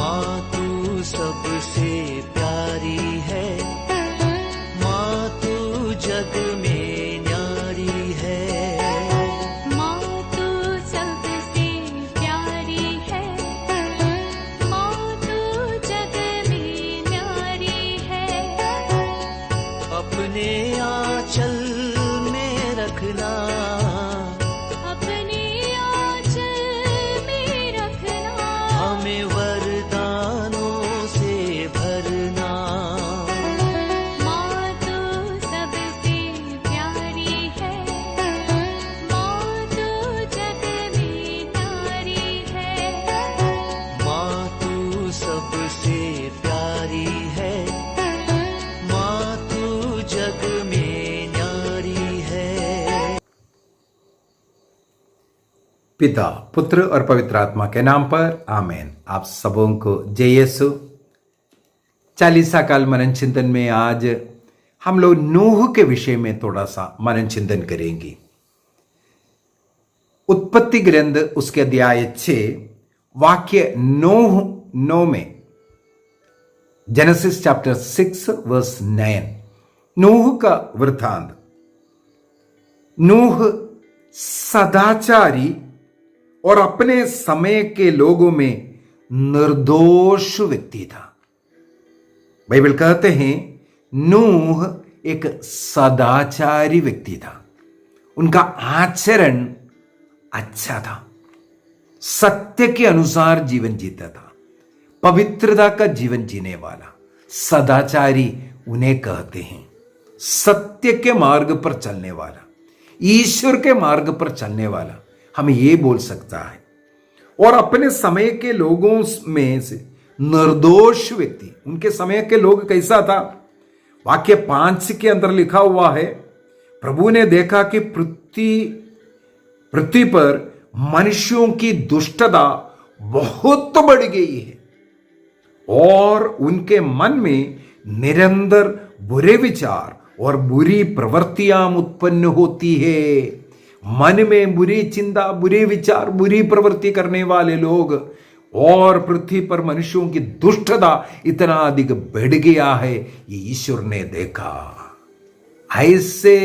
माँ तू सबसे प्यारी है, माँ तू जग में न्यारी है। माँ तू सबसे प्यारी है, माँ तू जग में न्यारी है। अपने आंचल में रखना, अपने आंचल में रखना। हमें वरदानों से भरना। माँ तू सबसे प्यारी है, माँ तू जग में न्यारी है। माँ तू सबसे प्यारी है, माँ तू जग में न्यारी है। पिता, पुत्र और पवित्र आत्मा के नाम पर आमीन। आप सबों को जय यीशु। चालीसा काल मनन चिंतन में आज हम लोग नूह के विषय में थोड़ा सा मनन चिंतन करेंगे। उत्पत्ति ग्रंथ उसके अध्याय 6 वाक्य 9 में, जेनेसिस चैप्टर 6 वर्स 9, नूह का वृत्तांत। नूह सदाचारी और अपने समय के लोगों में निर्दोष व्यक्ति था। बाइबल कहते हैं नूह एक सदाचारी व्यक्ति था। उनका आचरण अच्छा था, सत्य के अनुसार जीवन जीता था, पवित्रता का जीवन जीने वाला सदाचारी उन्हें कहते हैं। सत्य के मार्ग पर चलने वाला, ईश्वर के मार्ग पर चलने वाला हमें ये बोल सकता है। और अपने समय के लोगों में से निर्दोष व्यक्ति, उनके समय के लोग कैसा था? वाक्य 5 के अंदर लिखा हुआ है, प्रभु ने देखा कि पृथ्वी पर मनुष्यों की दुष्टता बहुत बढ़ गई है और उनके मन में निरंतर बुरे विचार और बुरी प्रवृत्तियां उत्पन्न होती है। मन में बुरी चिंता, बुरे विचार, बुरी प्रवृत्ति करने वाले लोग, और पृथ्वी पर मनुष्यों की दुष्टता इतना अधिक बढ़ गया है, ये ईश्वर ने देखा। ऐसे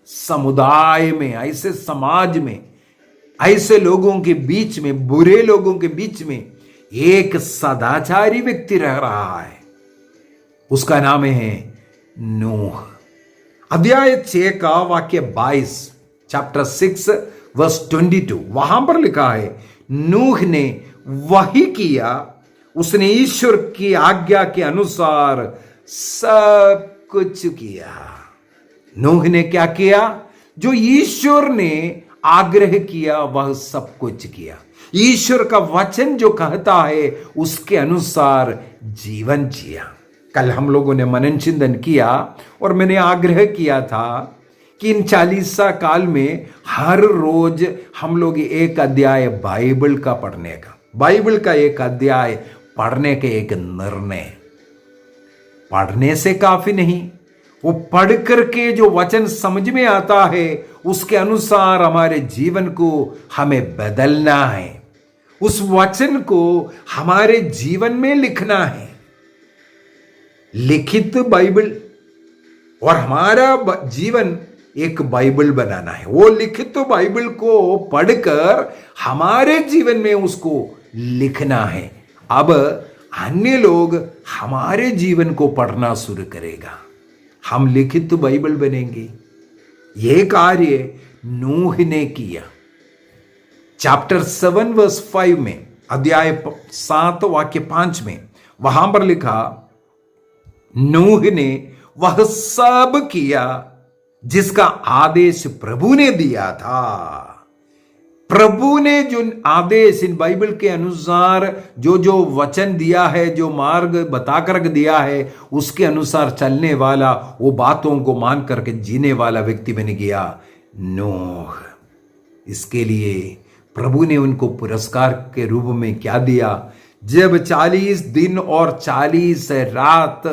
समुदाय में, ऐसे समाज में, ऐसे लोगों के बीच में, बुरे लोगों के बीच में एक सदाचारी व्यक्ति रह रहा है। उसका नाम है नूह। अध्याय 6 का वाक्य 22, चैप्टर 6 वर्स 22, वहां पर लिखा है, नूह ने वही किया, उसने ईश्वर की आज्ञा के अनुसार सब कुछ किया। नूह ने क्या किया? जो ईश्वर ने आग्रह किया वह सब कुछ किया। ईश्वर का वचन जो कहता है उसके अनुसार जीवन जिया। कल हम लोगों ने मनन चिंतन किया और मैंने आग्रह किया था कि इन 40 काल में हर रोज हम लोग एक अध्याय बाइबल का पढ़ने का, बाइबल का एक अध्याय पढ़ने के एक निर्णय। पढ़ने से काफी नहीं, वो पढ़ करके जो वचन समझ में आता है उसके अनुसार हमारे जीवन को हमें बदलना है। उस वचन को हमारे जीवन में लिखना है। लिखित बाइबल और हमारा जीवन एक बाइबल बनाना है। वो लिखित बाइबल को पढ़कर हमारे जीवन में उसको लिखना है। अब अन्य लोग हमारे जीवन को पढ़ना शुरू करेगा, हम लिखित बाइबल बनेंगे। यह कार्य नूह ने किया। चैप्टर 7 वर्स 5 में, अध्याय 7 वाक्य 5 में, वहां पर लिखा, नूह ने वह सब किया जिसका आदेश प्रभु ने दिया था। प्रभु ने जो आदेश इन बाइबल के अनुसार जो जो वचन दिया है, जो मार्ग बता कर दिया है, उसके अनुसार चलने वाला, वो बातों को मान करके जीने वाला व्यक्ति बन गया नूह। इसके लिए प्रभु ने उनको पुरस्कार के रूप में क्या दिया? जब 40 दिन और 40 रात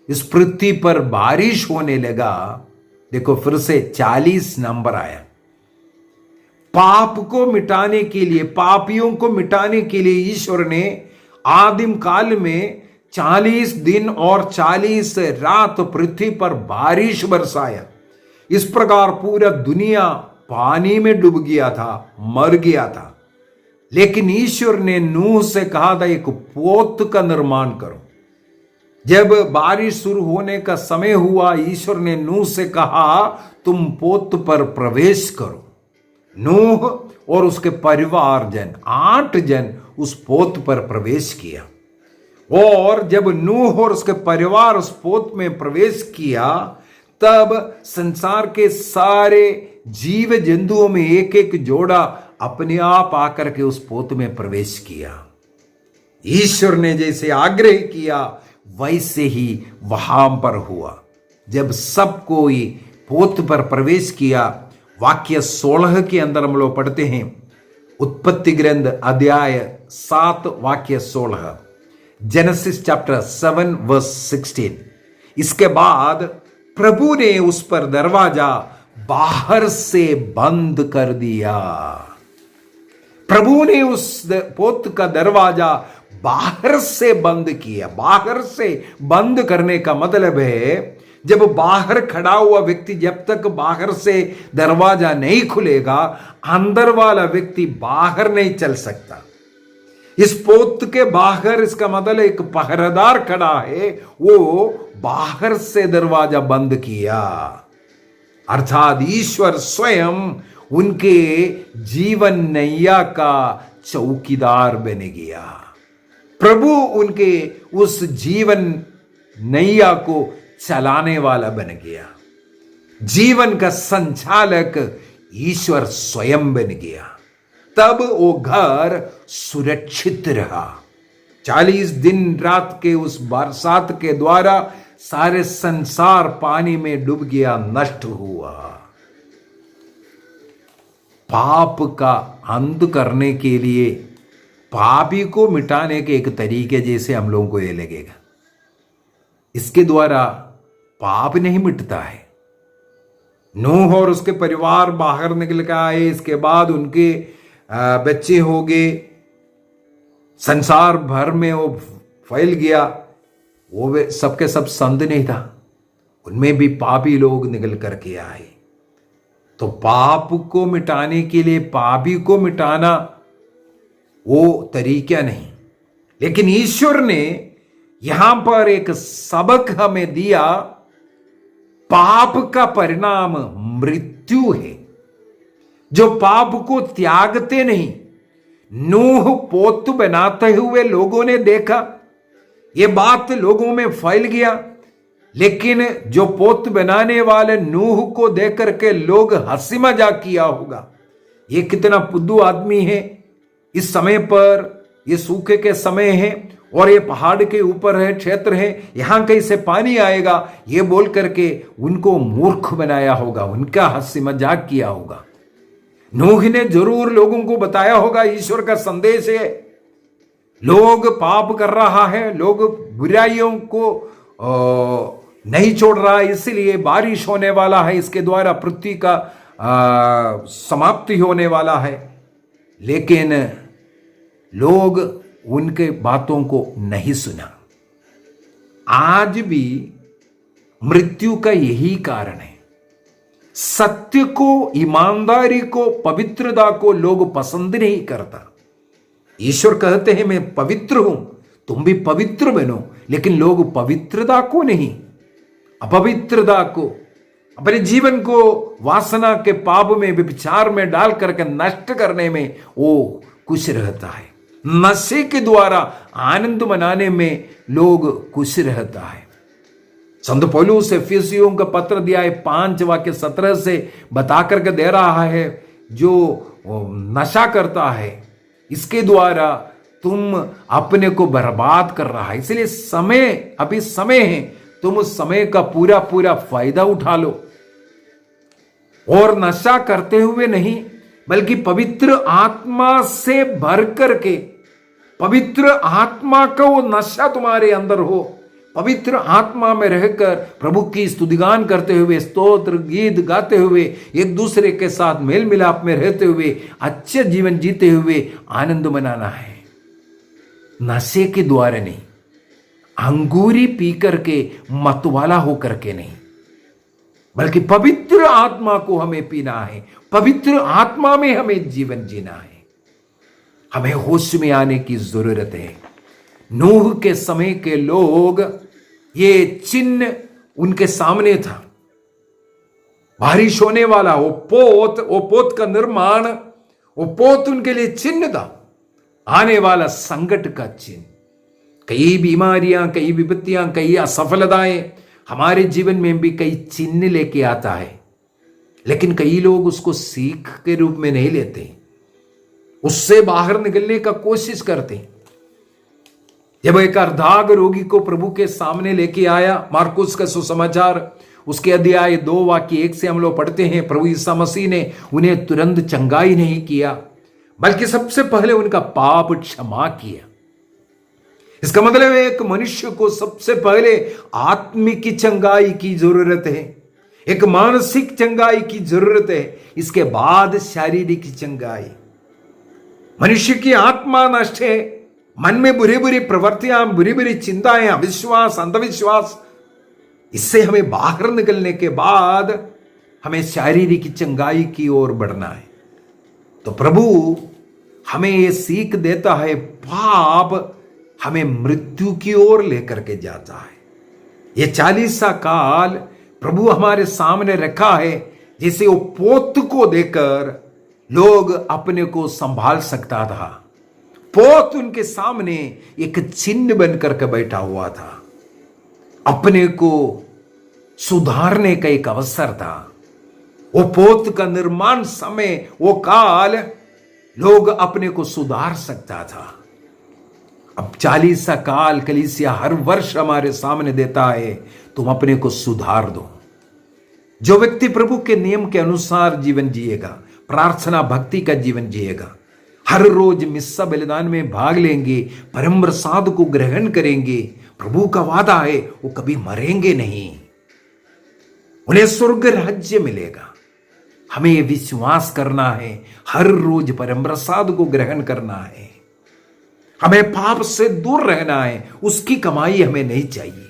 इस पृथ्वी पर बारिश होने लगा, देखो फिर से 40 नंबर आया। पाप को मिटाने के लिए, पापियों को मिटाने के लिए ईश्वर ने आदिम काल में 40 दिन और 40 रात पृथ्वी पर बारिश बरसाया। इस प्रकार पूरा दुनिया पानी में डूब गया था, मर गया था। लेकिन ईश्वर ने नूह से कहा था एक पोत का निर्माण करो। जब बारिश शुरू होने का समय हुआ, ईश्वर ने नूह से कहा तुम पोत पर प्रवेश करो। नूह और उसके परिवार जन 8 जन उस पोत पर प्रवेश किया। और जब नूह और उसके परिवार उस पोत में प्रवेश किया, तब संसार के सारे जीव जंतुओं में एक एक जोड़ा अपने आप आकर के उस पोत में प्रवेश किया। ईश्वर ने जैसे आग्रह किया वैसे ही वहां पर हुआ। जब सब कोई पोत पर प्रवेश किया, वाक्य 16 के अंदर हम लोग पढ़ते हैं, उत्पत्ति ग्रंथ अध्याय 7 वाक्य 16, जेनेसिस चैप्टर 7 वर्स 16। इसके बाद प्रभु ने उस पर दरवाजा बाहर से बंद कर दिया। प्रभु ने उस पोत का दरवाजा बाहर से बंद किया। बाहर से बंद करने का मतलब है, जब बाहर खड़ा हुआ व्यक्ति जब तक बाहर से दरवाजा नहीं खुलेगा, अंदर वाला व्यक्ति बाहर नहीं चल सकता। इस पोत के बाहर, इसका मतलब एक पहरेदार खड़ा है, वो बाहर से दरवाजा बंद किया। अर्थात ईश्वर स्वयं उनके जीवन नैया का चौकीदार बन गया। प्रभु उनके उस जीवन नैया को चलाने वाला बन गया। जीवन का संचालक ईश्वर स्वयं बन गया। तब वो घर सुरक्षित रहा। 40 दिन रात के उस बरसात के द्वारा सारे संसार पानी में डूब गया, नष्ट हुआ। पाप का अंत करने के लिए, पापी को मिटाने के एक तरीके जैसे हम लोगों को ये लगेगा, इसके द्वारा पाप नहीं मिटता है। नूह और उसके परिवार बाहर निकल के आए, इसके बाद उनके बच्चे हो गए, संसार भर में वो फैल गया। वो सबके सब संत नहीं था, उनमें भी पापी लोग निकल करके आए। तो पाप को मिटाने के लिए पापी को मिटाना वो तरीका नहीं, लेकिन ईश्वर ने यहां पर एक सबक हमें दिया। पाप का परिणाम मृत्यु है। जो पाप को त्यागते नहीं, नूह पोत बनाते हुए लोगों ने देखा, ये बात लोगों में फैल गया। लेकिन जो पोत बनाने वाले नूह को देख करके लोग हंसी मजाक किया होगा, ये कितना फुद्दू आदमी है। इस समय पर, ये सूखे के समय है और ये पहाड़ के ऊपर है, क्षेत्र है, यहां कहीं से पानी आएगा, ये बोल करके उनको मूर्ख बनाया होगा, उनका हंसी मजाक किया होगा। नूह ने जरूर लोगों को बताया होगा ईश्वर का संदेश है, लोग पाप कर रहा है, लोग बुराइयों को नहीं छोड़ रहा है, इसलिए बारिश होने वाला है, इसके द्वारा पृथ्वी का समाप्ति होने वाला है। लेकिन लोग उनके बातों को नहीं सुना। आज भी मृत्यु का यही कारण है। सत्य को, ईमानदारी को, पवित्रता को लोग पसंद नहीं करता। ईश्वर कहते हैं मैं पवित्र हूं, तुम भी पवित्र बनो, लेकिन लोग पवित्रता को नहीं, अपवित्रता को, अपने जीवन को वासना के पाप में, व्यभिचार में डाल करके नष्ट करने में वो खुश रहता है। नशे के द्वारा आनंद मनाने में लोग खुश रहता है। संत पौलुस एफिसियों का पत्र दिया है 5 वाक्य 17 से बता करके दे रहा है, जो नशा करता है इसके द्वारा तुम अपने को बर्बाद कर रहा है। इसलिए समय, अभी समय है, तुम उस समय का पूरा पूरा फायदा उठा लो। और नशा करते हुए नहीं, बल्कि पवित्र आत्मा से भर करके, पवित्र आत्मा का वो नशा तुम्हारे अंदर हो, पवित्र आत्मा में रहकर प्रभु की स्तुतिगान करते हुए, स्तोत्र गीत गाते हुए, एक दूसरे के साथ मेल मिलाप में रहते हुए, अच्छे जीवन जीते हुए आनंद मनाना है। नशे के द्वारा नहीं, अंगूरी पी करके मतवाला होकर के नहीं, बल्कि पवित्र आत्मा को हमें पीना है। पवित्र आत्मा में हमें जीवन जीना है। हमें होश में आने की जरूरत है। नूह के समय के लोग, ये चिन्ह उनके सामने था। बारिश होने वाला वो पोत का निर्माण, वो पोत उनके लिए चिन्ह था, आने वाला संकट का चिन्ह। कई बीमारियां, कई विपत्तियां, कई असफलताएं हमारे जीवन में भी कई चिन्ह लेके आता है, लेकिन कई लोग उसको सीख के रूप में नहीं लेते, उससे बाहर निकलने का कोशिश करते। जब एक अर्धांग रोगी को प्रभु के सामने लेके आया, मार्कुस का सुसमाचार उसके अध्याय 2 वाक्य 1 से हम लोग पढ़ते हैं, प्रभु यीशु मसीह ने उन्हें तुरंत चंगाई नहीं किया, बल्कि सबसे पहले उनका पाप क्षमा किया। इसका मतलब है एक मनुष्य को सबसे पहले आत्मिक चंगाई की जरूरत है, एक मानसिक चंगाई की जरूरत है, इसके बाद शारीरिक चंगाई। मनुष्य की आत्मा नष्ट है, मन में बुरी बुरी प्रवृत्तियां, बुरी बुरी चिंताएं, अविश्वास, अंधविश्वास, इससे हमें बाहर निकलने के बाद हमें शारीरिक चंगाई की ओर बढ़ना है। तो प्रभु हमें यह सीख देता है, पाप हमें मृत्यु की ओर लेकर के जाता है। यह 40 काल प्रभु हमारे सामने रखा है, जैसे वो पोत को देकर लोग अपने को संभाल सकता था। पोत उनके सामने एक चिन्ह बनकर के बैठा हुआ था, अपने को सुधारने का एक अवसर था। वो पोत का निर्माण समय, वो काल लोग अपने को सुधार सकता था। अब 40 काल कलीसिया हर वर्ष हमारे सामने देता है, तुम अपने को सुधार दो। जो व्यक्ति प्रभु के नियम के अनुसार जीवन जिएगा, प्रार्थना भक्ति का जीवन जिएगा, हर रोज मिस्सा बलिदान में भाग लेंगे, परम प्रसाद को ग्रहण करेंगे, प्रभु का वादा है वो कभी मरेंगे नहीं, उन्हें स्वर्ग राज्य मिलेगा। हमें यह विश्वास करना है, हर रोज परम प्रसाद को ग्रहण करना है, हमें पाप से दूर रहना है। उसकी कमाई हमें नहीं चाहिए।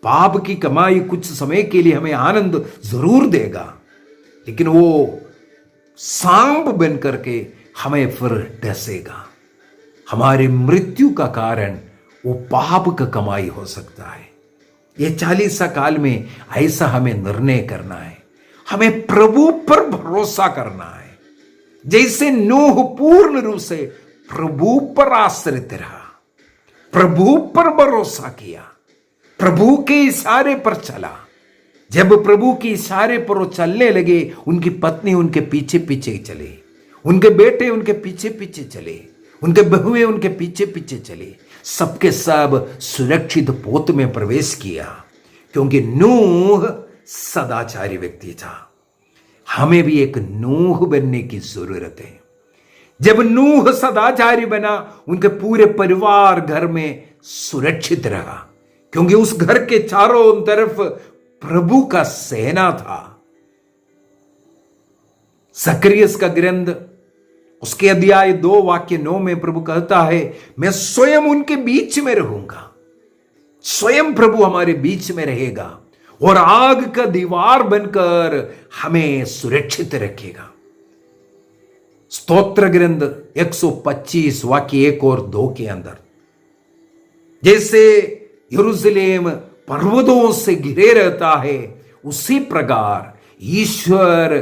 पाप की कमाई कुछ समय के लिए हमें आनंद जरूर देगा, लेकिन वो सांप बन करके हमें फिर डसेगा। हमारी मृत्यु का कारण वो पाप का कमाई हो सकता है। ये 40 काल में ऐसा हमें निर्णय करना है, हमें प्रभु पर भरोसा करना है। जैसे नूह पूर्ण रूप से प्रभु पर आश्रित रहा, प्रभु पर भरोसा किया, प्रभु के इशारे पर चला। जब प्रभु के इशारे पर वो चलने लगे, उनकी पत्नी उनके पीछे पीछे चले, उनके बेटे उनके पीछे पीछे चले, उनके बहुएं उनके पीछे पीछे चले, सबके सब सुरक्षित पोत में प्रवेश किया, क्योंकि नूह सदाचारी व्यक्ति था। हमें भी एक नूह बनने की जरूरत है। जब नूह सदाचारी बना, उनके पूरे परिवार घर में सुरक्षित रहा, क्योंकि उस घर के चारों तरफ प्रभु का सेना था। जकरिया का ग्रंथ उसके अध्याय 2 वाक्य 9 में प्रभु कहता है, मैं स्वयं उनके बीच में रहूंगा। स्वयं प्रभु हमारे बीच में रहेगा और आग का दीवार बनकर हमें सुरक्षित रखेगा। स्तोत्र ग्रंथ 125 वाक्य 1 और 2 के अंदर, जैसे यरूशलेम पर्वतों से घिरे रहता है, उसी प्रकार ईश्वर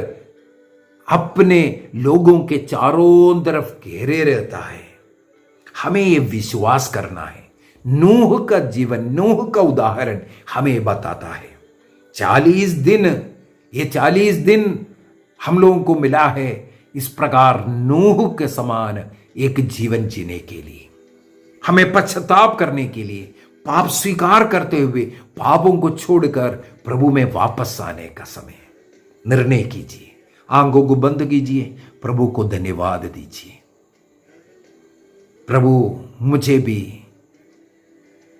अपने लोगों के चारों तरफ घेरे रहता है। हमें यह विश्वास करना है। नूह का जीवन, नूह का उदाहरण हमें बताता है। 40 दिन, ये 40 दिन हम लोगों को मिला है इस प्रकार नूह के समान एक जीवन जीने के लिए, हमें पश्चाताप करने के लिए, पाप स्वीकार करते हुए पापों को छोड़कर प्रभु में वापस आने का समय। निर्णय कीजिए, आंखों को बंद कीजिए, प्रभु को धन्यवाद दीजिए। प्रभु मुझे भी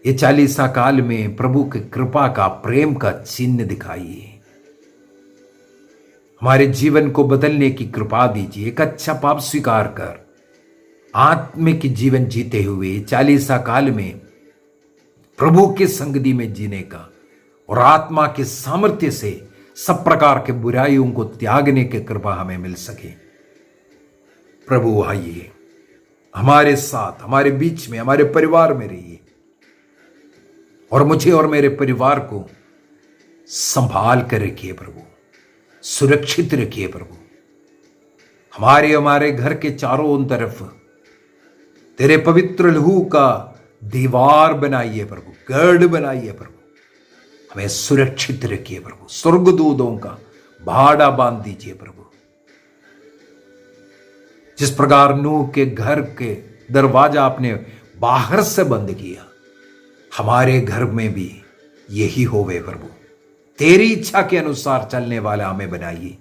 ये 40 काल में प्रभु की कृपा का, प्रेम का चिन्ह दिखाइए। हमारे जीवन को बदलने की कृपा दीजिए। एक अच्छा पाप स्वीकार कर आत्मिक जीवन जीते हुए 40 काल में प्रभु के संगति में जीने का और आत्मा के सामर्थ्य से सब प्रकार के बुराइयों को त्यागने की कृपा हमें मिल सके। प्रभु आइए, हमारे साथ, हमारे बीच में, हमारे परिवार में रहिए और मुझे और मेरे परिवार को संभाल कर रखिए प्रभु, सुरक्षित रखिए प्रभु। हमारे घर के चारों तरफ तेरे पवित्र लहू का दीवार बनाइए प्रभु, गढ़ बनाइए प्रभु। हमें सुरक्षित रखिए प्रभु, स्वर्गदूतों का भाड़ा बांध दीजिए प्रभु। जिस प्रकार नूह के घर के दरवाजा आपने बाहर से बंद किया, हमारे घर में भी यही होवे प्रभु। तेरी इच्छा के अनुसार चलने वाला हमें बनाइए,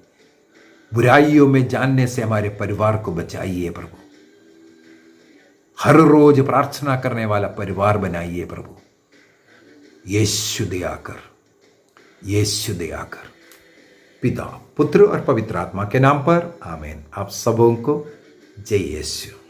बुराइयों में जानने से हमारे परिवार को बचाइए प्रभु। हर रोज प्रार्थना करने वाला परिवार बनाइए प्रभु। यीशु दया कर, यीशु दया कर। पिता, पुत्र और पवित्र आत्मा के नाम पर आमीन। आप सबों को जय यीशु।